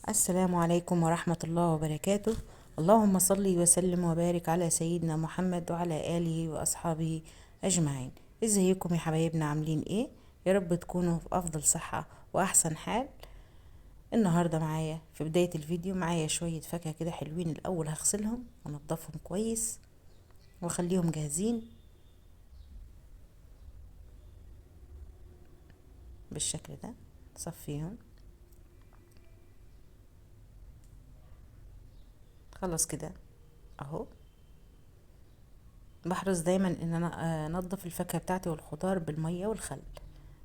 السلام عليكم ورحمة الله وبركاته. اللهم صل وسلم وبارك على سيدنا محمد وعلى آله وأصحابه أجمعين. ازيكم يا حبايبنا، عاملين ايه؟ يا رب تكونوا في أفضل صحة وأحسن حال. النهاردة معايا في بداية الفيديو معايا شوية فاكهة كده حلوين. الأول هغسلهم وانضفهم كويس واخليهم جاهزين بالشكل ده. صفيهم خلاص كده اهو. بحرص دايما ان انا انضف الفاكهه بتاعتي والخضار بالميه والخل.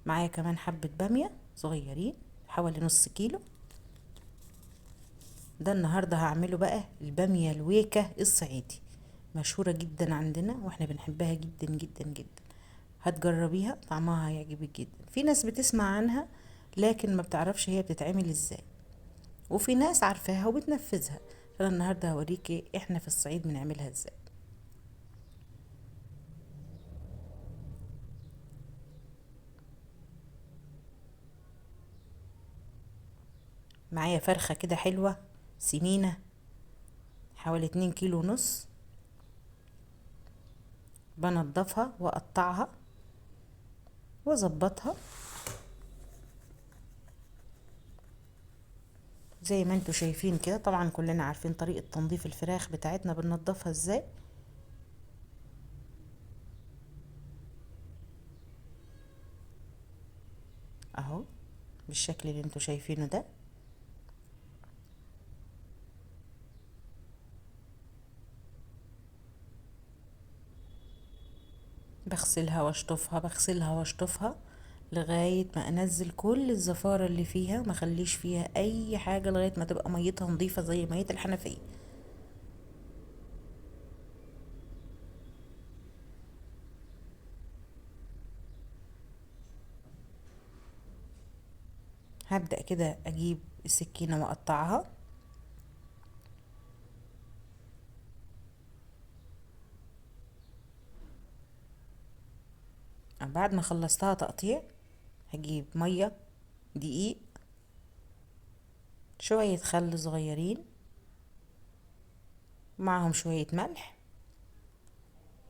معايا كمان حبه باميه صغيرين حوالي نص كيلو. ده النهارده هعمله بقى الباميه الويكه الصعيدي، مشهوره جدا عندنا واحنا بنحبها جدا جدا جدا. هتجربيها، طعمها هيعجبك جدا. في ناس بتسمع عنها لكن ما بتعرفش هي بتتعمل ازاي، وفي ناس عارفاها وبتنفذها. فانا النهارده هوريكي احنا في الصعيد بنعملها ازاي. معايا فرخه كده حلوه سمينه حوالي 2 كيلو ونص. بنضفها واقطعها واظبطها زي ما انتوا شايفين كده. طبعا كلنا عارفين طريقة تنظيف الفراخ بتاعتنا بننضفها ازاي. اهو بالشكل اللي انتوا شايفينه ده. بغسلها واشطفها بغسلها واشطفها لغاية ما انزل كل الزفارة اللي فيها، ما خليش فيها اي حاجة لغاية ما تبقى ميتها نظيفة زي مية الحنفية. هبدأ كده اجيب السكينة واقطعها. بعد ما خلصتها تقطيع هجيب مية، دقيق، شوية خل صغيرين، معهم شوية ملح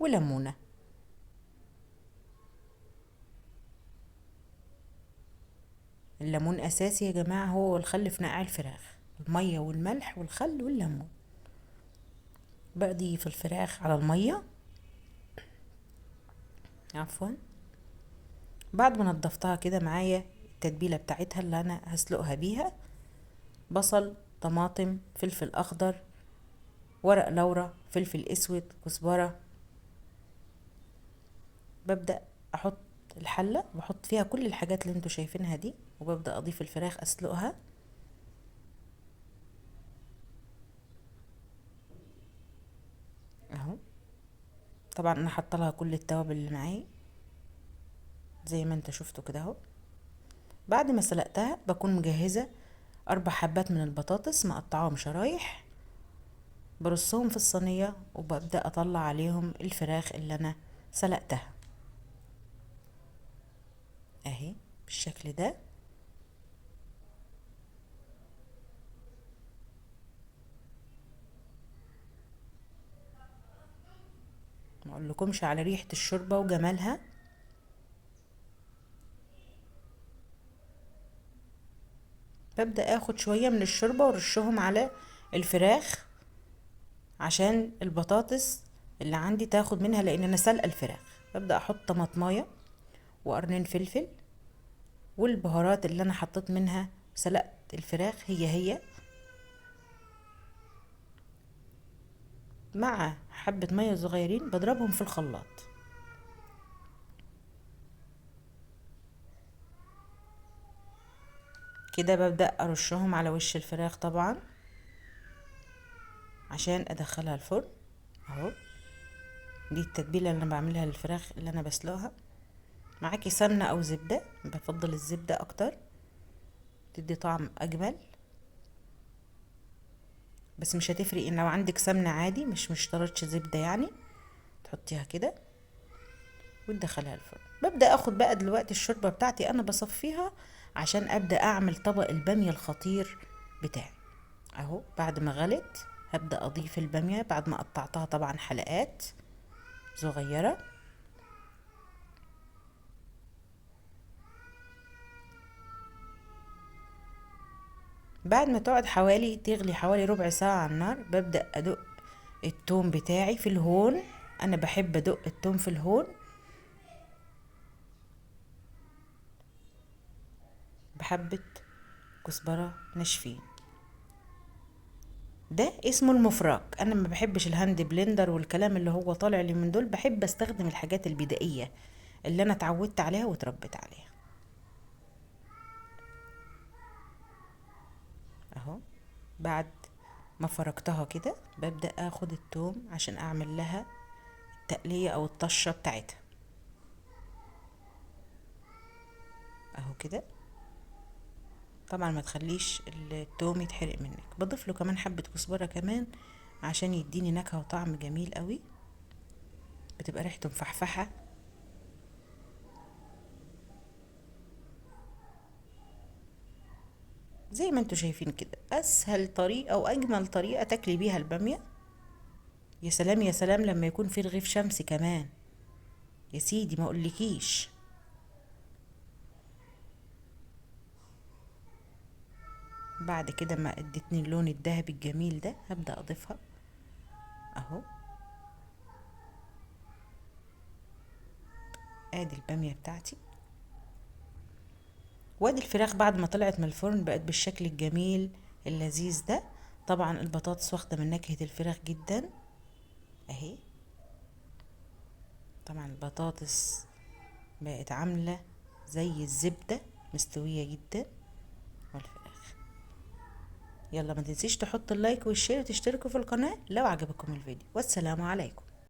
وليمونة. الليمون اساسي يا جماعة، هو والخل في نقع الفراخ. المية والملح والخل والليمون. بضيف الفراخ على المية، عفوا. بعد ما نضفتها كده معايا التتبيلة بتاعتها اللي انا هسلقها بيها: بصل، طماطم، فلفل اخضر، ورق لورا، فلفل اسود، كزبرة. ببدأ احط الحلة بحط فيها كل الحاجات اللي انتوا شايفينها دي، وببدأ اضيف الفراخ اسلقها. اهو طبعا انا حاطه لها كل التوابل اللي معايا زي ما انت شفتوا كده اهو. بعد ما سلقتها بكون مجهزه 4 حبات من البطاطس مقطعاهم شرايح، برصهم في الصينيه وببدا اطلع عليهم الفراخ اللي انا سلقتها اهي بالشكل ده. ما اقولكمش على ريحه الشوربه وجمالها. ببدا اخد شويه من الشوربه وارشهم على الفراخ عشان البطاطس اللي عندي تاخد منها، لان انا سلقه الفراخ. ببدا احط طماطمايه وقرنين فلفل والبهارات اللي انا حطيت منها سلقت الفراخ هي مع حبة مية صغيرين بضربهم في الخلاط. كده ببدأ ارشهم على وش الفراخ طبعا عشان ادخلها الفرن اهو. دي التتبيلة اللي انا بعملها للفراخ اللي انا بسلقها. معاكي سمنة او زبدة، بفضل الزبدة اكتر، تدي طعم اجمل. بس مش هتفرق ان لو عندك سمنة عادي، مش مشترطش زبدة يعني. تحطيها كده وتدخلها الفرن. ببدأ اخد بقى دلوقتي الشوربة بتاعتي انا بصفيها عشان ابدأ اعمل طبق البامية الخطير بتاعي. اهو بعد ما غلت هبدأ اضيف البامية بعد ما قطعتها طبعا حلقات صغيرة. بعد ما تقعد حوالي تغلي حوالي ربع ساعة على النار ببدأ ادق التوم بتاعي في الهون. انا بحب ادق التوم في الهون بحبة كزبرة ناشفين. ده اسمه المفراك. انا ما بحبش الهاند بلندر والكلام اللي هو طالع لي من دول، بحب استخدم الحاجات البدائية اللي انا اتعودت عليها واتربيت عليها. اهو بعد ما فركتها كده ببدأ اخد التوم عشان اعمل لها التقلية او الطشة بتاعتها. اهو كده طبعا ما تخليش التوم يتحرق منك. بضيف له كمان حبة كزبرة كمان عشان يديني نكهة وطعم جميل قوي، بتبقى ريحته مفحفحة. زي ما انتوا شايفين كده اسهل طريقة واجمل طريقة تاكلي بيها البامية. يا سلام يا سلام لما يكون في رغيف شمسي كمان، يا سيدي ما اقولكيش. بعد كده ما ادتني اللون الذهبي الجميل ده هبدأ اضيفها. اهو ادي البامية بتاعتي، وادي الفراخ بعد ما طلعت من الفرن بقت بالشكل الجميل اللذيذ ده. طبعا البطاطس واخدة من نكهة الفراخ جدا اهي. طبعا البطاطس بقت عاملة زي الزبدة مستوية جدا، والفراخ. يلا ما تنسيش تحط اللايك والشير وتشتركوا في القناة لو عجبكم الفيديو، والسلام عليكم.